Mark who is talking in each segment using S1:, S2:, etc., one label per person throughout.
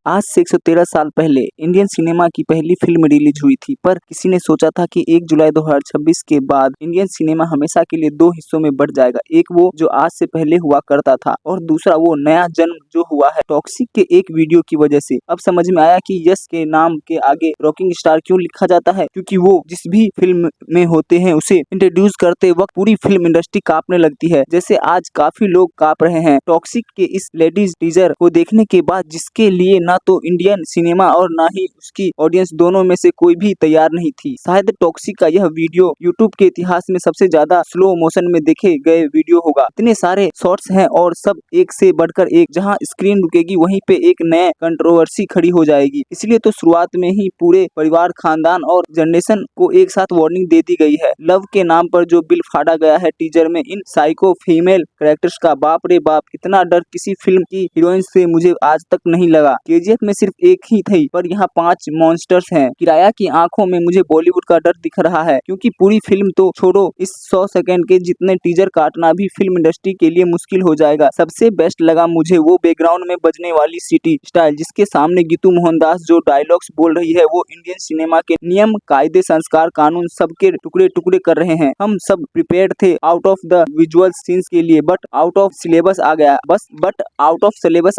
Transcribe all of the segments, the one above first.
S1: आज से 113 साल पहले इंडियन सिनेमा की पहली फिल्म रिलीज हुई थी, पर किसी ने सोचा था कि 1 जुलाई 2026 के बाद इंडियन सिनेमा हमेशा के लिए दो हिस्सों में बढ़ जाएगा। एक वो जो आज से पहले हुआ करता था और दूसरा वो नया जन्म जो हुआ है टॉक्सिक के एक वीडियो की वजह से। अब समझ में आया कि यश के नाम के आगे रॉकिंग स्टार क्यों लिखा जाता है, क्योंकि वो जिस भी फिल्म में होते हैं उसे इंट्रोड्यूस करते वक्त पूरी फिल्म इंडस्ट्री कांपने लगती है, जैसे आज काफी लोग कांप रहे हैं टॉक्सिक के इस लेडीज टीजर को देखने के बाद, जिसके लिए ना तो इंडियन सिनेमा और ना ही उसकी ऑडियंस दोनों में से कोई भी तैयार नहीं थी। शायद टॉक्सिक का यह वीडियो यूट्यूब के इतिहास में सबसे ज्यादा स्लो मोशन में देखे गए वीडियो होगा। इतने सारे शॉट्स हैं और सब एक से बढ़कर एक, जहां स्क्रीन रुकेगी वहीं पे एक नए कंट्रोवर्सी खड़ी हो जाएगी। इसलिए तो शुरुआत में ही पूरे परिवार, खानदान और जनरेशन को एक साथ वार्निंग दे दी गई है। लव के नाम पर जो बिल फाड़ा गया है टीजर में इन साइको फीमेल कैरेक्टर्स का, बाप रे बाप, इतना डर किसी फिल्म की हीरोइन से मुझे आज तक नहीं लगा। केजीएफ में सिर्फ एक ही थी, पर यहाँ 5 मॉन्स्टर्स हैं। किराया की आंखों में मुझे बॉलीवुड का डर दिख रहा है, क्योंकि पूरी फिल्म तो छोड़ो, इस 100 सेकंड के जितने टीजर काटना भी फिल्म इंडस्ट्री के लिए मुश्किल हो जाएगा। सबसे बेस्ट लगा मुझे वो बैकग्राउंड में बजने वाली सिटी स्टाइल, जिसके सामने गीतू मोहनदास जो डायलॉग्स बोल रही है वो इंडियन सिनेमा के नियम, कायदे, संस्कार, कानून सबके टुकड़े टुकड़े कर रहे हैं। हम सब प्रिपेयर्ड थे out of the visual scenes के लिए, बट आउट ऑफ सिलेबस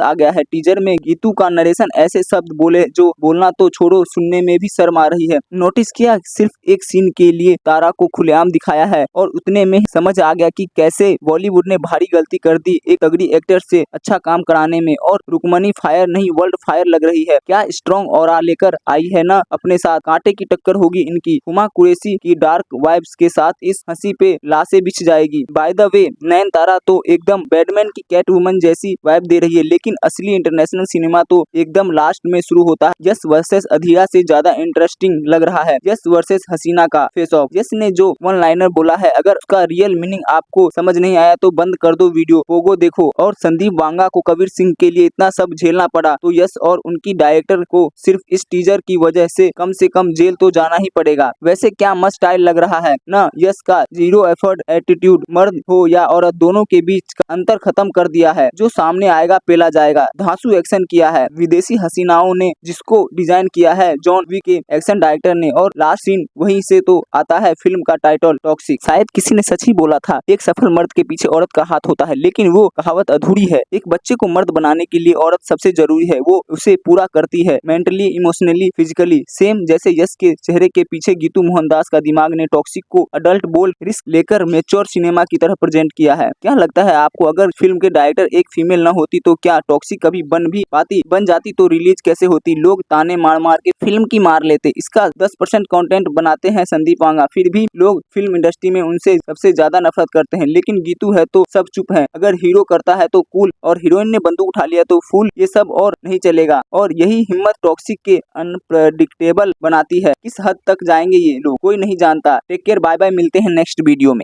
S1: आ गया है। टीजर में गीतू का नरेशन ऐसे शब्द बोले जो बोलना तो छोड़ो, सुनने में भी शर्म आ रही है। नोटिस किया, सिर्फ एक सीन के लिए तारा को खुलेआम दिखाया है और उतने में ही समझ आ गया कि कैसे बॉलीवुड ने भारी गलती कर दी एक तगड़ी एक्टर से अच्छा काम कराने में। और रुकमनी फायर नहीं, वर्ल्ड फायर लग रही है। क्या स्ट्रॉन्ग ऑरा लेकर आई है ना अपने साथ, कांटे की टक्कर होगी इनकी। हुमा कुरैशी की डार्क वाइब्स के साथ इस हंसी पे लाशें बिछ जाएगी। बाय द वे, नयनतारा तो एकदम बैटमैन की कैट वुमन जैसी वाइब दे रही है, लेकिन असली इंटरनेशनल सिनेमा तो एकदम लास्ट में शुरू होता है। यश वर्सेस अधिया से ज्यादा इंटरेस्टिंग लग रहा है यश वर्सेस हसीना का फेस ऑफ। यश ने जो वन लाइनर बोला है, अगर उसका रियल मीनिंग आपको समझ नहीं आया तो बंद कर दो वीडियो, पोगो देखो। और संदीप वांगा को कबीर सिंह के लिए इतना सब झेलना पड़ा, तो यश और उनकी डायरेक्टर को सिर्फ इस टीजर की वजह से कम जेल तो जाना ही पड़ेगा। वैसे क्या मस्त स्टाइल लग रहा है ना यश का, जीरो एफर्ट एटीट्यूड, मर्द हो या औरत दोनों के बीच का अंतर खत्म कर दिया है। जो सामने आएगा पेला जाएगा। धांसू एक्शन किया है विदेशी हसीनाओं ने, जिसको डिजाइन किया है जॉन विक के एक्शन डायरेक्टर ने, और लास्ट सीन वहीं से तो आता है फिल्म का टाइटल टॉक्सिक। शायद किसी ने सच ही बोला था, एक सफल मर्द के पीछे औरत का हाथ होता है, लेकिन वो कहावत अधूरी है। एक बच्चे को मर्द बनाने के लिए औरत सबसे जरूरी है, वो उसे पूरा करती है मेंटली, इमोशनली, फिजिकली। सेम जैसे यश के चेहरे के पीछे गीतू मोहनदास का दिमाग ने टॉक्सिक को अडल्ट, बोल्ड, रिस्क लेकर मैच्योर सिनेमा की तरह प्रेजेंट किया है। क्या लगता है आपको, अगर फिल्म के डायरेक्टर एक फीमेल न होती तो क्या टॉक्सिक कभी बन जाती तो रिलीज कैसे होती? लोग ताने मार मार के फिल्म की मार लेते। इसका 10% कंटेंट बनाते हैं संदीप वांगा, फिर भी लोग फिल्म इंडस्ट्री में उनसे सबसे ज्यादा नफरत करते हैं। लेकिन गीतू है तो सब चुप है, अगर हीरो करता है तो कूल, और हीरोइन ने बंदूक उठा लिया तो फूल। ये सब और नहीं चलेगा, और यही हिम्मत टॉक्सिक के अनप्रेडिक्टेबल बनाती है। किस हद तक जाएंगे ये लोग कोई नहीं जानता। टेक केयर, बाय बाय, मिलते हैं नेक्स्ट वीडियो में।